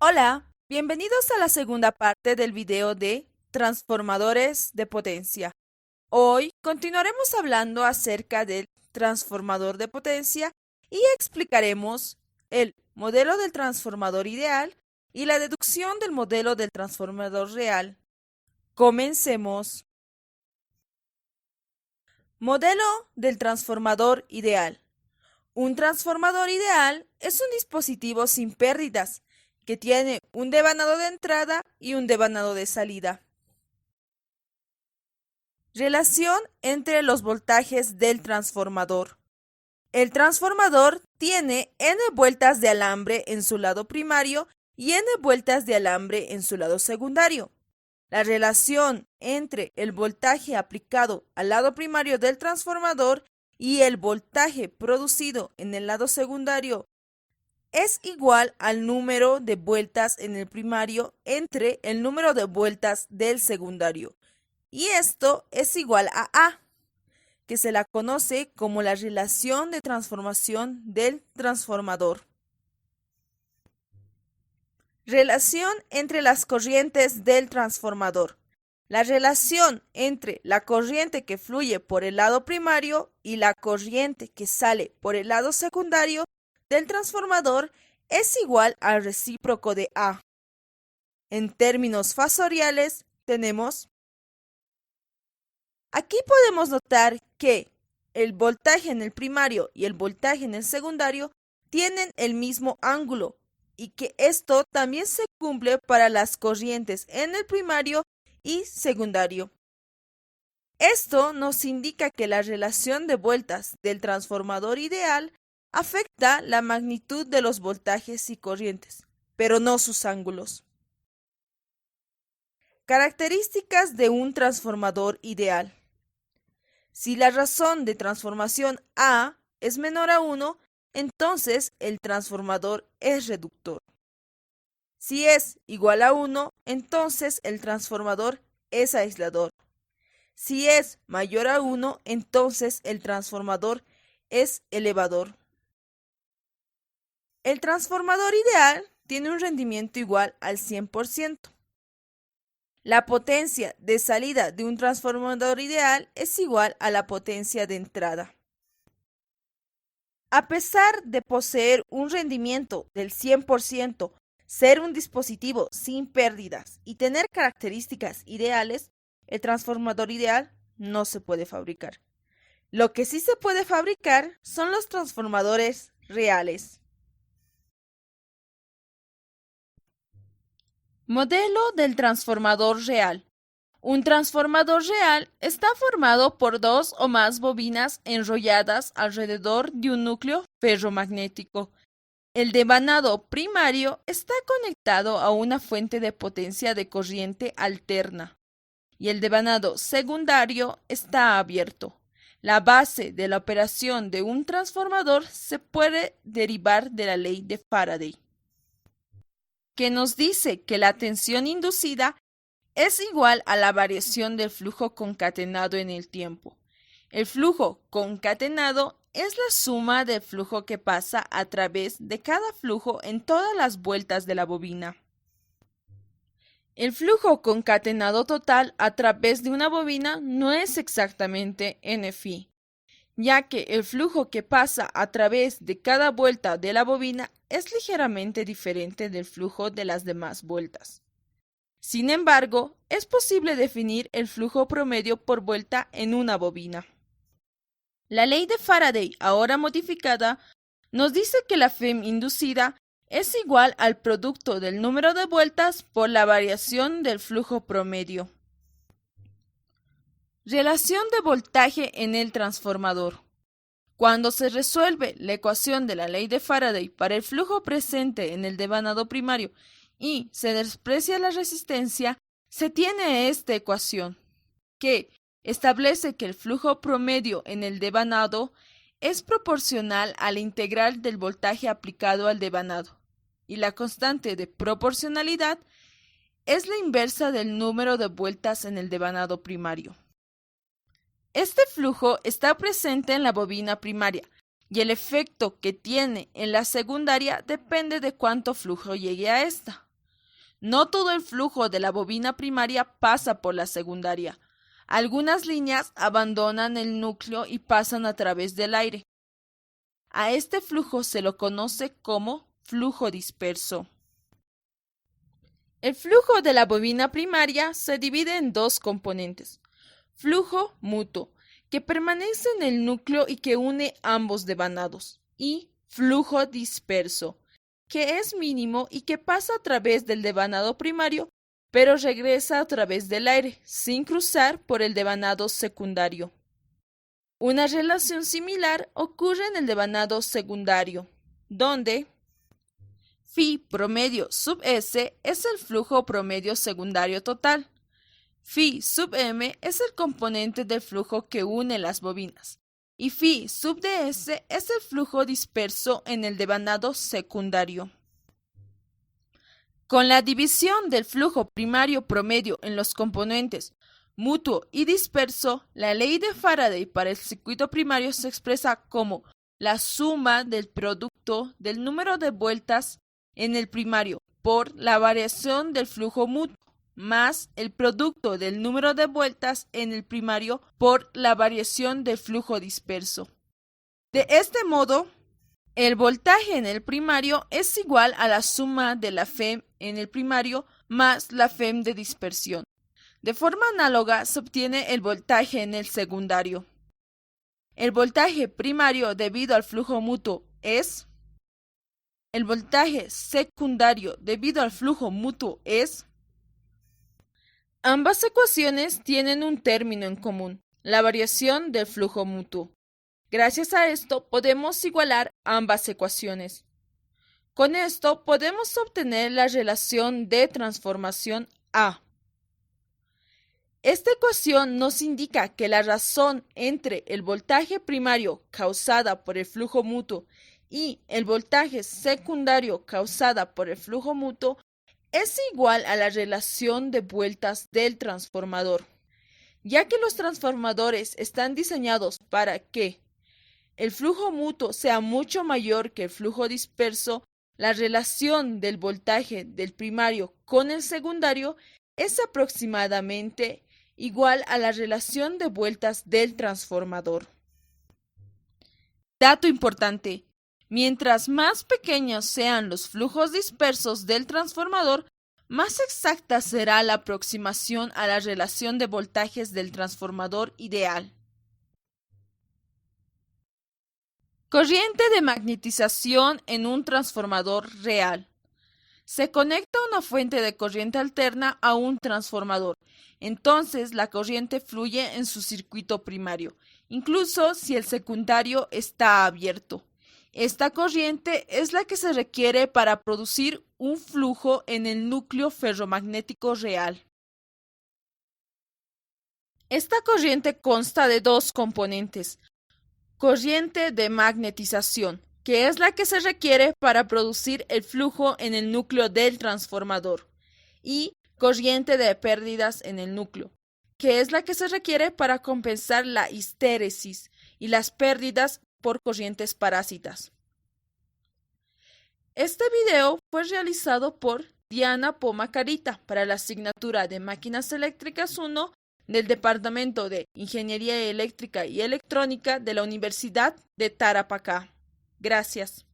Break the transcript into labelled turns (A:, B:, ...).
A: Hola, bienvenidos a la segunda parte del video de transformadores de potencia. Hoy continuaremos hablando acerca del transformador de potencia y explicaremos el modelo del transformador ideal y la deducción del modelo del transformador real. Comencemos. Modelo del transformador ideal. Un transformador ideal es un dispositivo sin pérdidas que tiene un devanado de entrada y un devanado de salida. Relación entre los voltajes del transformador. El transformador tiene n vueltas de alambre en su lado primario y n vueltas de alambre en su lado secundario. La relación entre el voltaje aplicado al lado primario del transformador y el voltaje producido en el lado secundario es igual al número de vueltas en el primario entre el número de vueltas del secundario. Y esto es igual a A, que se la conoce como la relación de transformación del transformador. Relación entre las corrientes del transformador. La relación entre la corriente que fluye por el lado primario y la corriente que sale por el lado secundario del transformador es igual al recíproco de A. En términos fasoriales tenemos. Aquí podemos notar que el voltaje en el primario y el voltaje en el secundario tienen el mismo ángulo y que esto también se cumple para las corrientes en el primario y secundario. Esto nos indica que la relación de vueltas del transformador ideal afecta la magnitud de los voltajes y corrientes, pero no sus ángulos. Características de un transformador ideal. Si la razón de transformación A es menor a 1, entonces el transformador es reductor. Si es igual a 1, entonces el transformador es aislador. Si es mayor a 1, entonces el transformador es elevador. El transformador ideal tiene un rendimiento igual al 100%. La potencia de salida de un transformador ideal es igual a la potencia de entrada. A pesar de poseer un rendimiento del 100%, ser un dispositivo sin pérdidas y tener características ideales, el transformador ideal no se puede fabricar. Lo que sí se puede fabricar son los transformadores reales. Modelo del transformador real. Un transformador real está formado por dos o más bobinas enrolladas alrededor de un núcleo ferromagnético. El devanado primario está conectado a una fuente de potencia de corriente alterna y el devanado secundario está abierto. La base de la operación de un transformador se puede derivar de la ley de Faraday, que nos dice que la tensión inducida es igual a la variación del flujo concatenado en el tiempo. El flujo concatenado es la suma del flujo que pasa a través de cada flujo en todas las vueltas de la bobina. El flujo concatenado total a través de una bobina no es exactamente Nφ, ya que el flujo que pasa a través de cada vuelta de la bobina es ligeramente diferente del flujo de las demás vueltas. Sin embargo, es posible definir el flujo promedio por vuelta en una bobina. La ley de Faraday, ahora modificada, nos dice que la FEM inducida es igual al producto del número de vueltas por la variación del flujo promedio. Relación de voltaje en el transformador. Cuando se resuelve la ecuación de la ley de Faraday para el flujo presente en el devanado primario y se desprecia la resistencia, se tiene esta ecuación, que establece que el flujo promedio en el devanado es proporcional a la integral del voltaje aplicado al devanado, y la constante de proporcionalidad es la inversa del número de vueltas en el devanado primario. Este flujo está presente en la bobina primaria y el efecto que tiene en la secundaria depende de cuánto flujo llegue a esta. No todo el flujo de la bobina primaria pasa por la secundaria. Algunas líneas abandonan el núcleo y pasan a través del aire. A este flujo se lo conoce como flujo disperso. El flujo de la bobina primaria se divide en dos componentes. Flujo mutuo, que permanece en el núcleo y que une ambos devanados, y flujo disperso, que es mínimo y que pasa a través del devanado primario, pero regresa a través del aire, sin cruzar por el devanado secundario. Una relación similar ocurre en el devanado secundario, donde phi promedio sub S es el flujo promedio secundario total. Phi sub M es el componente del flujo que une las bobinas. Y phi sub ds es el flujo disperso en el devanado secundario. Con la división del flujo primario promedio en los componentes mutuo y disperso, la ley de Faraday para el circuito primario se expresa como la suma del producto del número de vueltas en el primario por la variación del flujo mutuo más el producto del número de vueltas en el primario por la variación del flujo disperso. De este modo, el voltaje en el primario es igual a la suma de la FEM en el primario más la FEM de dispersión. De forma análoga se obtiene el voltaje en el secundario. El voltaje primario debido al flujo mutuo es. El voltaje secundario debido al flujo mutuo es. Ambas ecuaciones tienen un término en común, la variación del flujo mutuo. Gracias a esto podemos igualar ambas ecuaciones. Con esto podemos obtener la relación de transformación A. Esta ecuación nos indica que la razón entre el voltaje primario causada por el flujo mutuo y el voltaje secundario causada por el flujo mutuo es igual a la relación de vueltas del transformador, ya que los transformadores están diseñados para que el flujo mutuo sea mucho mayor que el flujo disperso. La relación del voltaje del primario con el secundario es aproximadamente igual a la relación de vueltas del transformador. Dato importante: mientras más pequeños sean los flujos dispersos del transformador, más exacta será la aproximación a la relación de voltajes del transformador ideal. Corriente de magnetización en un transformador real. Se conecta una fuente de corriente alterna a un transformador. Entonces la corriente fluye en su circuito primario, incluso si el secundario está abierto. Esta corriente es la que se requiere para producir un flujo en el núcleo ferromagnético real. Esta corriente consta de dos componentes: corriente de magnetización, que es la que se requiere para producir el flujo en el núcleo del transformador, y corriente de pérdidas en el núcleo, que es la que se requiere para compensar la histéresis y las pérdidas por corrientes parásitas. Este video fue realizado por Diana Pomacarita para la asignatura de Máquinas Eléctricas 1 del Departamento de Ingeniería Eléctrica y Electrónica de la Universidad de Tarapacá. Gracias.